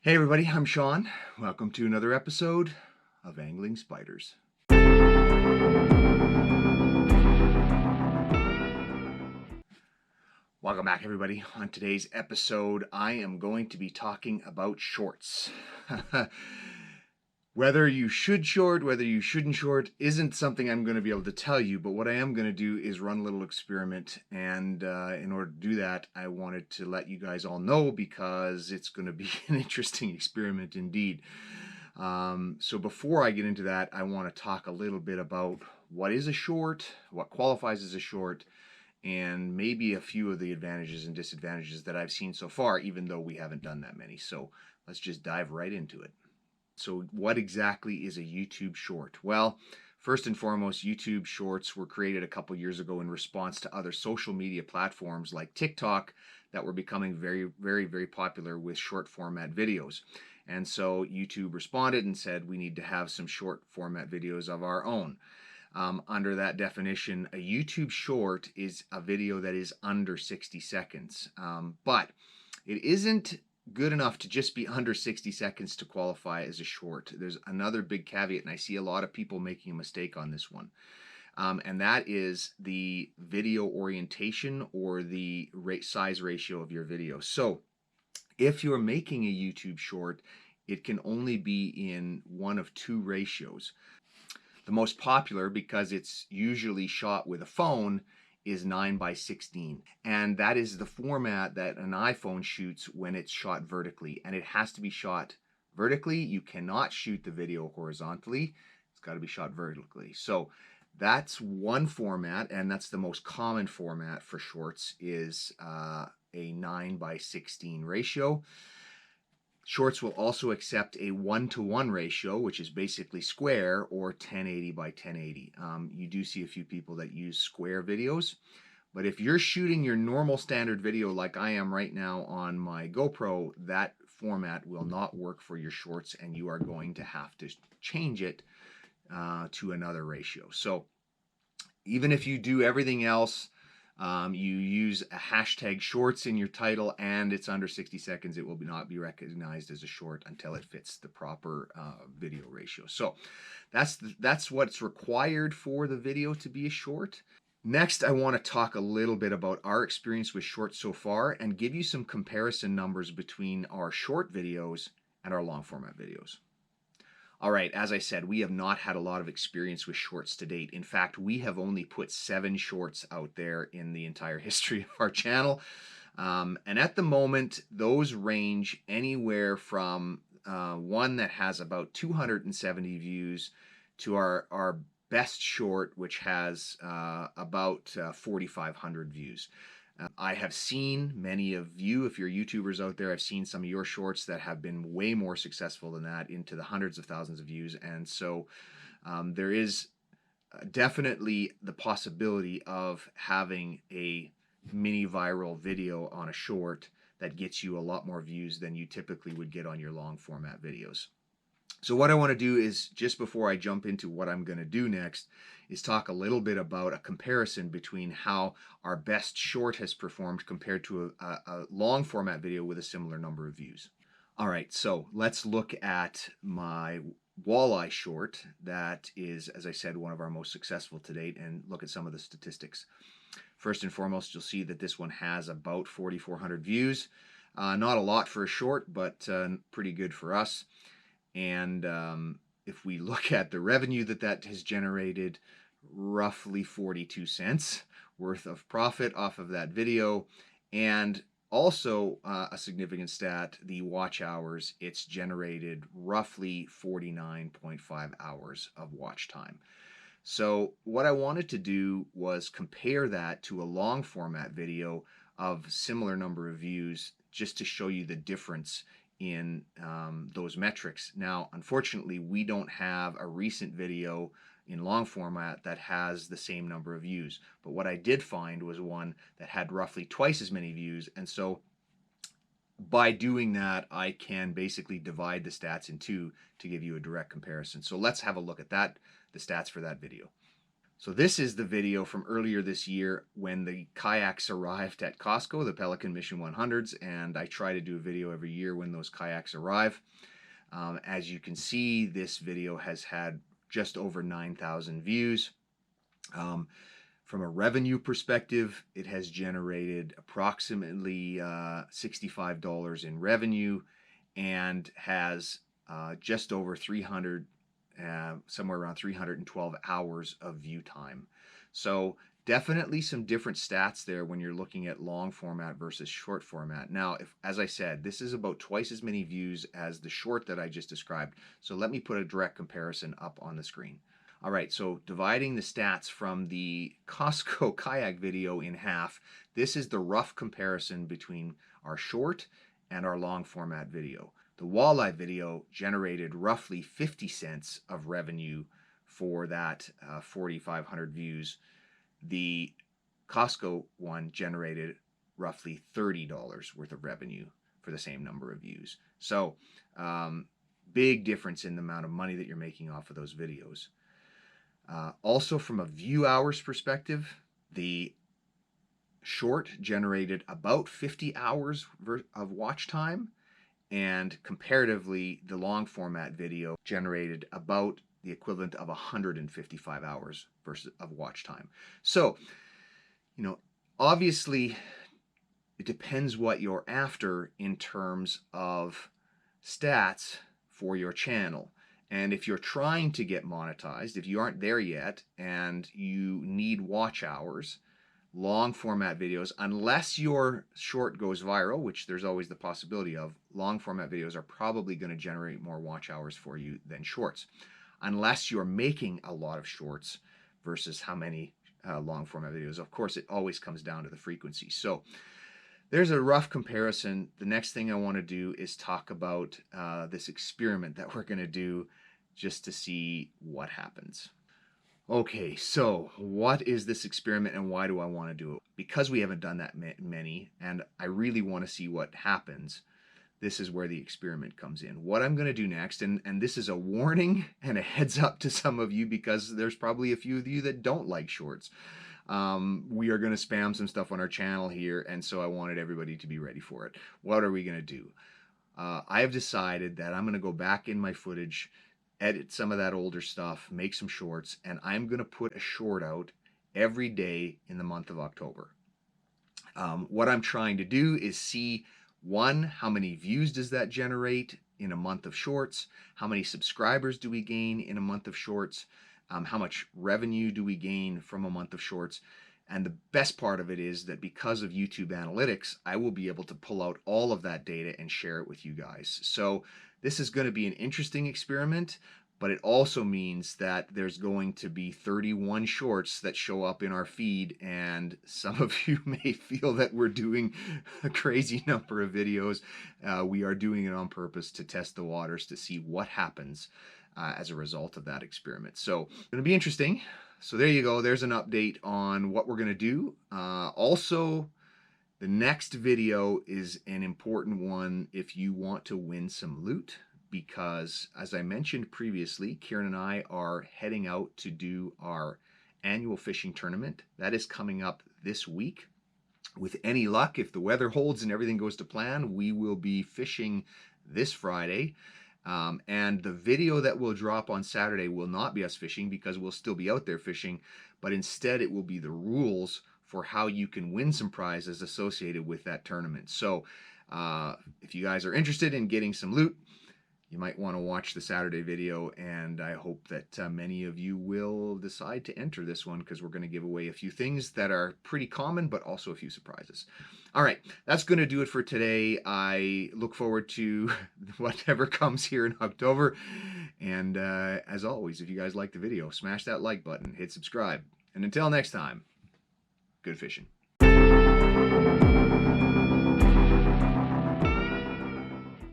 Hey everybody, I'm Sean. Welcome to another episode of Angling Spiders. Welcome back everybody. On today's episode, I am going to be talking about shorts. Whether you should short, whether you shouldn't short, isn't something I'm going to be able to tell you, but what I am going to do is run a little experiment, and in order to do that, I wanted to let you guys all know because it's going to be an interesting experiment indeed. So before I get into that, I want to talk a little bit about what is a short, what qualifies as a short, and maybe a few of the advantages and disadvantages that I've seen so far, even though we haven't done that many. So let's just dive right into it. So what exactly is a YouTube short? Well, first and foremost, YouTube shorts were created a couple years ago in response to other social media platforms like TikTok that were becoming very popular with short format videos. And so YouTube responded and said, we need to have some short format videos of our own. Under that definition, a YouTube short is a video that is under 60 seconds. But it isn't good enough to just be under 60 seconds to qualify as a short. There's another big caveat, and I see a lot of people making a mistake on this one. And that is the video orientation or the size ratio of your video. So if you're making a YouTube short, it can only be in one of two ratios. The most popular, because it's usually shot with a phone, is 9:16, and that is the format that an iPhone shoots when it's shot vertically, and it has to be shot vertically. You cannot shoot the video horizontally. It's got to be shot vertically. So that's one format, and that's the most common format for shorts, is a 9:16 ratio. Shorts will also accept a 1-to-1 ratio, which is basically square, or 1080 by 1080. You do see a few people that use square videos, but if you're shooting your normal standard video like I am right now on my GoPro, that format will not work for your shorts, and you are going to have to change it to another ratio. So even if you do everything else, you use a hashtag shorts in your title, and it's under 60 seconds, it will not be recognized as a short until it fits the proper video ratio. So that's what's required for the video to be a short. Next, I want to talk a little bit about our experience with shorts so far and give you some comparison numbers between our short videos and our long format videos. All right, as I said, we have not had a lot of experience with shorts to date. In fact, we have only put 7 shorts out there in the entire history of our channel. And at the moment, those range anywhere from one that has about 270 views to our best short, which has about 4,500 views. I have seen many of you, if you're YouTubers out there, I've seen some of your shorts that have been way more successful than that, into the hundreds of thousands of views. And so there is definitely the possibility of having a mini viral video on a short that gets you a lot more views than you typically would get on your long format videos. So what I want to do is, just before I jump into what I'm going to do next, is talk a little bit about a comparison between how our best short has performed compared to a long format video with a similar number of views. All right, so let's look at my walleye short that is, as I said, one of our most successful to date, and look at some of the statistics. First and foremost, you'll see that this one has about 4,400 views. Not a lot for a short, but pretty good for us. And if we look at the revenue that has generated, roughly 42 cents worth of profit off of that video. And also a significant stat, the watch hours, it's generated roughly 49.5 hours of watch time. So what I wanted to do was compare that to a long format video of similar number of views, just to show you the difference in those metrics. Now, unfortunately, we don't have a recent video in long format that has the same number of views. But what I did find was one that had roughly twice as many views. And so by doing that, I can basically divide the stats in two to give you a direct comparison. So let's have a look at that, the stats for that video. So this is the video from earlier this year when the kayaks arrived at Costco, the Pelican Mission 100s, and I try to do a video every year when those kayaks arrive. As you can see, this video has had just over 9,000 views. From a revenue perspective, it has generated approximately $65 in revenue and has just over 300, somewhere around 312 hours of view time. So definitely some different stats there when you're looking at long format versus short format. Now, as I said, this is about twice as many views as the short that I just described. So let me put a direct comparison up on the screen. All right, so dividing the stats from the Costco kayak video in half, this is the rough comparison between our short and our long format video. The walleye video generated roughly 50 cents of revenue for that 4,500 views. The Costco one generated roughly $30 worth of revenue for the same number of views. So big difference in the amount of money that you're making off of those videos. Also, from a view hours perspective, the short generated about 50 hours of watch time, and comparatively, the long format video generated about the equivalent of 155 hours of watch time. So, obviously, it depends what you're after in terms of stats for your channel. And if you're trying to get monetized, if you aren't there yet and you need watch hours, long format videos, unless your short goes viral, which there's always the possibility of, long format videos are probably going to generate more watch hours for you than shorts, unless you're making a lot of shorts versus how many long format videos. Of course, it always comes down to the frequency. So there's a rough comparison. The next thing I want to do is talk about this experiment that we're going to do just to see what happens. Okay, so what is this experiment and why do I want to do it? Because we haven't done that many and I really want to see what happens, this is where the experiment comes in. What I'm going to do next, and this is a warning and a heads up to some of you because there's probably a few of you that don't like shorts. We are going to spam some stuff on our channel here, and so I wanted everybody to be ready for it. What are we going to do? I have decided that I'm going to go back in my footage, edit some of that older stuff, make some shorts, and I'm going to put a short out every day in the month of October. What I'm trying to do is see, one, how many views does that generate in a month of shorts? How many subscribers do we gain in a month of shorts? How much revenue do we gain from a month of shorts? And the best part of it is that because of YouTube analytics, I will be able to pull out all of that data and share it with you guys. So this is going to be an interesting experiment, but it also means that there's going to be 31 shorts that show up in our feed, and some of you may feel that we're doing a crazy number of videos. We are doing it on purpose to test the waters to see what happens as a result of that experiment. So it's going to be interesting. So there you go. There's an update on what we're going to do. Also, the next video is an important one if you want to win some loot, because as I mentioned previously, Kieran and I are heading out to do our annual fishing tournament. That is coming up this week. With any luck, if the weather holds and everything goes to plan, we will be fishing this Friday. And the video that will drop on Saturday will not be us fishing because we'll still be out there fishing, but instead it will be the rules for how you can win some prizes associated with that tournament. So if you guys are interested in getting some loot, you might want to watch the Saturday video, and I hope that many of you will decide to enter this one because we're going to give away a few things that are pretty common, but also a few surprises. All right, that's going to do it for today. I look forward to whatever comes here in October. And as always, if you guys like the video, smash that like button, hit subscribe. And until next time, good fishing.